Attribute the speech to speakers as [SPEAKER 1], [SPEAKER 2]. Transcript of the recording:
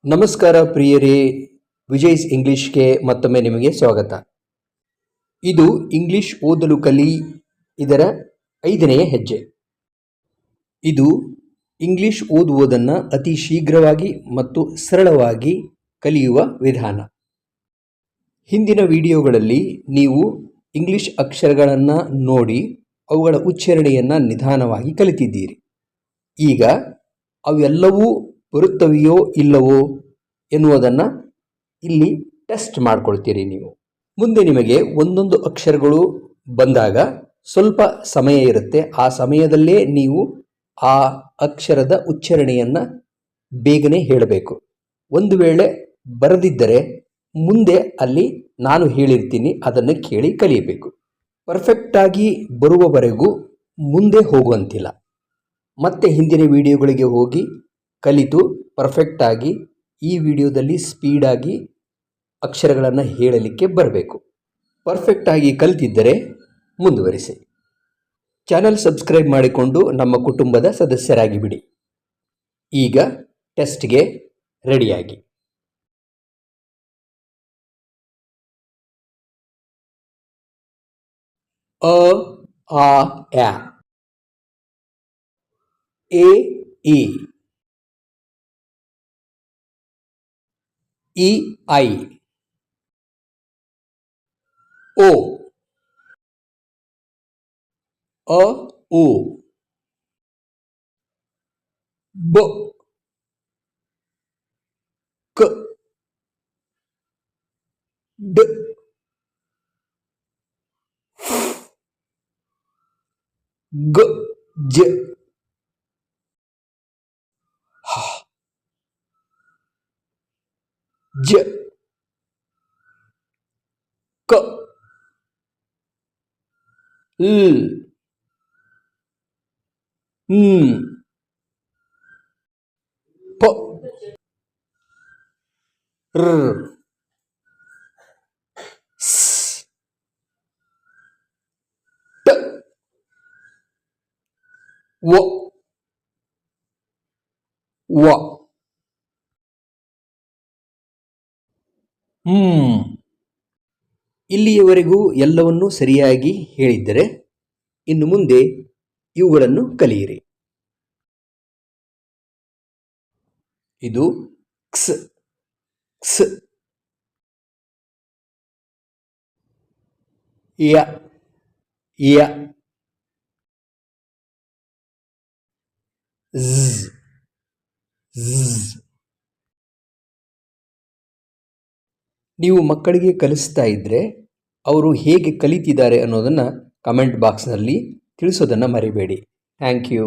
[SPEAKER 1] ನಮಸ್ಕಾರ ಪ್ರಿಯರೇ, ವಿಜಯ್ಸ್ ಇಂಗ್ಲಿಷ್ಗೆ ಮತ್ತೊಮ್ಮೆ ನಿಮಗೆ ಸ್ವಾಗತ. ಇದು ಇಂಗ್ಲಿಷ್ ಓದಲು ಕಲಿ ಇದರ 5ನೆಯ ಹೆಜ್ಜೆ. ಇದು ಇಂಗ್ಲಿಷ್ ಓದುವುದನ್ನು ಅತಿ ಶೀಘ್ರವಾಗಿ ಮತ್ತು ಸರಳವಾಗಿ ಕಲಿಯುವ ವಿಧಾನ. ಹಿಂದಿನ ವಿಡಿಯೋಗಳಲ್ಲಿ ನೀವು ಇಂಗ್ಲಿಷ್ ಅಕ್ಷರಗಳನ್ನು ನೋಡಿ ಅವುಗಳ ಉಚ್ಚಾರಣೆಯನ್ನು ನಿಧಾನವಾಗಿ ಕಲಿತಿದ್ದೀರಿ. ಈಗ ಅವೆಲ್ಲವೂ ಬರುತ್ತವೆಯೋ ಇಲ್ಲವೋ ಎನ್ನುವುದನ್ನು ಇಲ್ಲಿ ಟೆಸ್ಟ್ ಮಾಡ್ಕೊಳ್ತೀರಿ. ನೀವು ಮುಂದೆ ನಿಮಗೆ ಒಂದೊಂದು ಅಕ್ಷರಗಳು ಬಂದಾಗ ಸ್ವಲ್ಪ ಸಮಯ ಇರುತ್ತೆ. ಆ ಸಮಯದಲ್ಲೇ ನೀವು ಆ ಅಕ್ಷರದ ಉಚ್ಚಾರಣೆಯನ್ನು ಬೇಗನೆ ಹೇಳಬೇಕು. ಒಂದು ವೇಳೆ ಬರದಿದ್ದರೆ ಮುಂದೆ ಅಲ್ಲಿ ನಾನು ಹೇಳಿರ್ತೀನಿ, ಅದನ್ನು ಕೇಳಿ ಕಲಿಯಬೇಕು. ಪರ್ಫೆಕ್ಟಾಗಿ ಬರುವವರೆಗೂ ಮುಂದೆ ಹೋಗುವಂತಿಲ್ಲ. ಮತ್ತೆ ಹಿಂದಿನ ವಿಡಿಯೋಗಳಿಗೆ ಹೋಗಿ ಕಲಿತು ಪರ್ಫೆಕ್ಟಾಗಿ ಈ ವಿಡಿಯೋದಲ್ಲಿ ಸ್ಪೀಡಾಗಿ ಅಕ್ಷರಗಳನ್ನು ಹೇಳಲಿಕ್ಕೆ ಬರಬೇಕು. ಪರ್ಫೆಕ್ಟಾಗಿ ಕಲಿತಿದ್ದರೆ ಮುಂದುವರಿಸಿ. ಚಾನಲ್ ಸಬ್ಸ್ಕ್ರೈಬ್ ಮಾಡಿಕೊಂಡು ನಮ್ಮ ಕುಟುಂಬದ ಸದಸ್ಯರಾಗಿ ಬಿಡಿ. ಈಗ ಟೆಸ್ಟ್ಗೆ ರೆಡಿಯಾಗಿ. ಅ ಆ ಯಾ, ಎ ಇ, ಇ ಐ, ಓ, ಅ ಉ, ಬ, ಕ, ಡ, ಗ, ಜ, ಹ, ಜ, ಕ, ಲ್, ನ್, ಪ, ರ್, ಸ್, ಟ, ವ, ವ, ಇಲ್ಲಿಯವರೆಗೂ ಎಲ್ಲವನ್ನೂ ಸರಿಯಾಗಿ ಹೇಳಿದ್ದರೆ ಇನ್ನು ಮುಂದೆ ಇವುಗಳನ್ನು ಕಲಿಯಿರಿ. ಇದು ಕ್ಸ್, ಕ್ಸ್, ಯ, ಯ, ಝ್, ಝ್. ನೀವು ಮಕ್ಕಳಿಗೆ ಕಲಿಸ್ತಾ ಇದ್ದರೆ ಅವರು ಹೇಗೆ ಕಲಿತಿದ್ದಾರೆ ಅನ್ನೋದನ್ನು ಕಮೆಂಟ್ ಬಾಕ್ಸ್ನಲ್ಲಿ ತಿಳಿಸೋದನ್ನು ಮರಿಬೇಡಿ. Thank you.